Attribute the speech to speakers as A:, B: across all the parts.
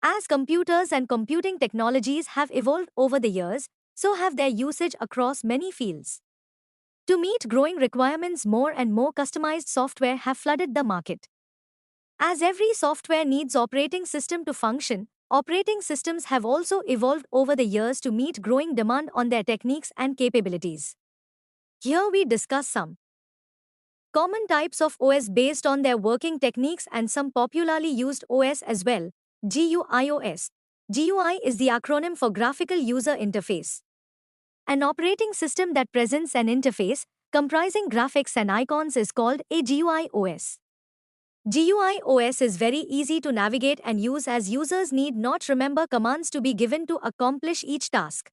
A: As computers and computing technologies have evolved over the years, so have their usage across many fields. To meet growing requirements, more and more customized software have flooded the market. As every software needs operating system to function, operating systems have also evolved over the years to meet growing demand on their techniques and capabilities. Here we discuss some common types of OS based on their working techniques and some popularly used OS as well. GUIOS. GUI is the acronym for Graphical User Interface. An operating system that presents an interface comprising graphics and icons is called a GUI OS. GUI OS is very easy to navigate and use as users need not remember commands to be given to accomplish each task.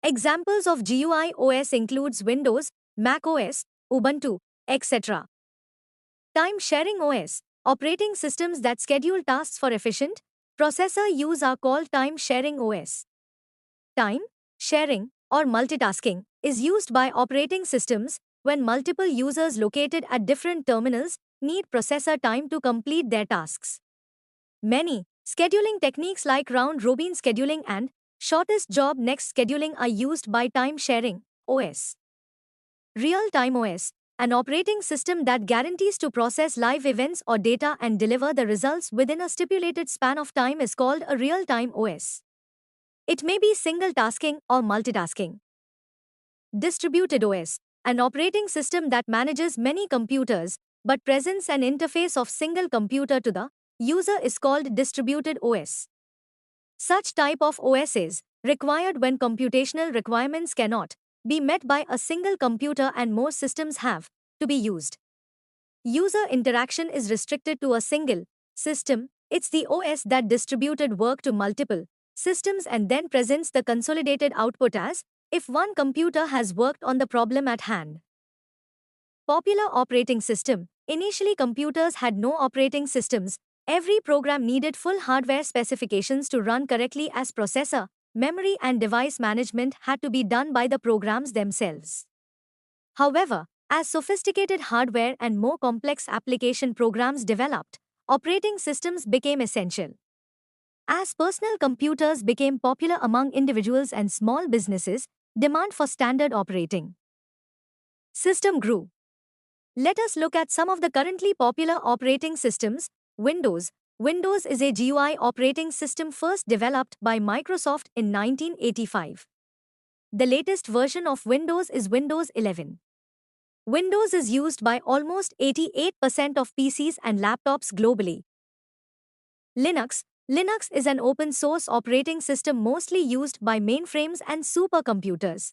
A: Examples of GUI OS includes Windows, Mac OS, Ubuntu, etc. Time-sharing OS. Operating systems that schedule tasks for efficient processor use are called time-sharing OS. Time sharing, or multitasking, is used by operating systems when multiple users located at different terminals need processor time to complete their tasks. Many scheduling techniques like round-robin scheduling and shortest job next scheduling are used by time-sharing OS. Real-time OS, an operating system that guarantees to process live events or data and deliver the results within a stipulated span of time, is called a real-time OS. It may be single-tasking or multitasking. Distributed OS, an operating system that manages many computers but presents an interface of single computer to the user, is called distributed OS. Such type of OS is required when computational requirements cannot be met by a single computer and more systems have to be used. User interaction is restricted to a single system. It's the OS that distributed work to multiple systems and then presents the consolidated output as if one computer has worked on the problem at hand. Popular operating system. Initially, computers had no operating systems. Every program needed full hardware specifications to run correctly, as processor, memory and device management had to be done by the programs themselves. However, as sophisticated hardware and more complex application programs developed, operating systems became essential. As personal computers became popular among individuals and small businesses, demand for standard operating system grew. Let us look at some of the currently popular operating systems. Windows. Windows is a GUI operating system first developed by Microsoft in 1985. The latest version of Windows is Windows 11. Windows is used by almost 88% of PCs and laptops globally. Linux. Linux is an open-source operating system mostly used by mainframes and supercomputers.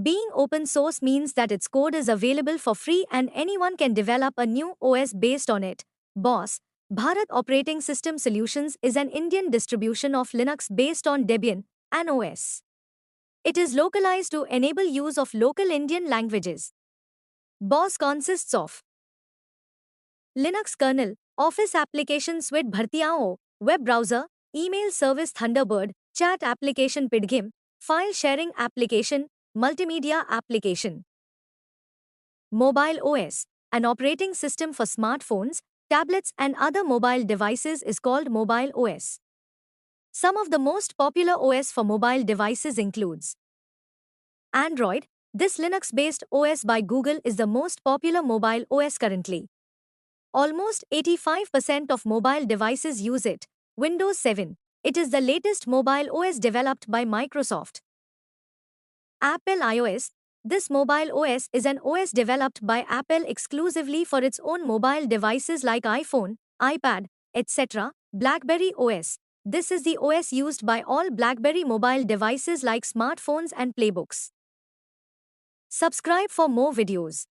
A: Being open source means that its code is available for free and anyone can develop a new OS based on it. BOS, Bharat Operating System Solutions, is an Indian distribution of Linux based on Debian, an OS. It is localized to enable use of local Indian languages. BOS consists of Linux kernel, Office application suite Bhartiyaon, web browser, email service Thunderbird, chat application Pidgin, file sharing application, multimedia application. Mobile OS, an operating system for smartphones, tablets and other mobile devices, is called Mobile OS. Some of the most popular OS for mobile devices includes Android. This Linux-based OS by Google is the most popular mobile OS currently. Almost 85% of mobile devices use it. Windows 7. It is the latest mobile OS developed by Microsoft. Apple iOS. This mobile OS is an OS developed by Apple exclusively for its own mobile devices like iPhone, iPad, etc. BlackBerry OS. This is the OS used by all BlackBerry mobile devices like smartphones and playbooks. Subscribe for more videos.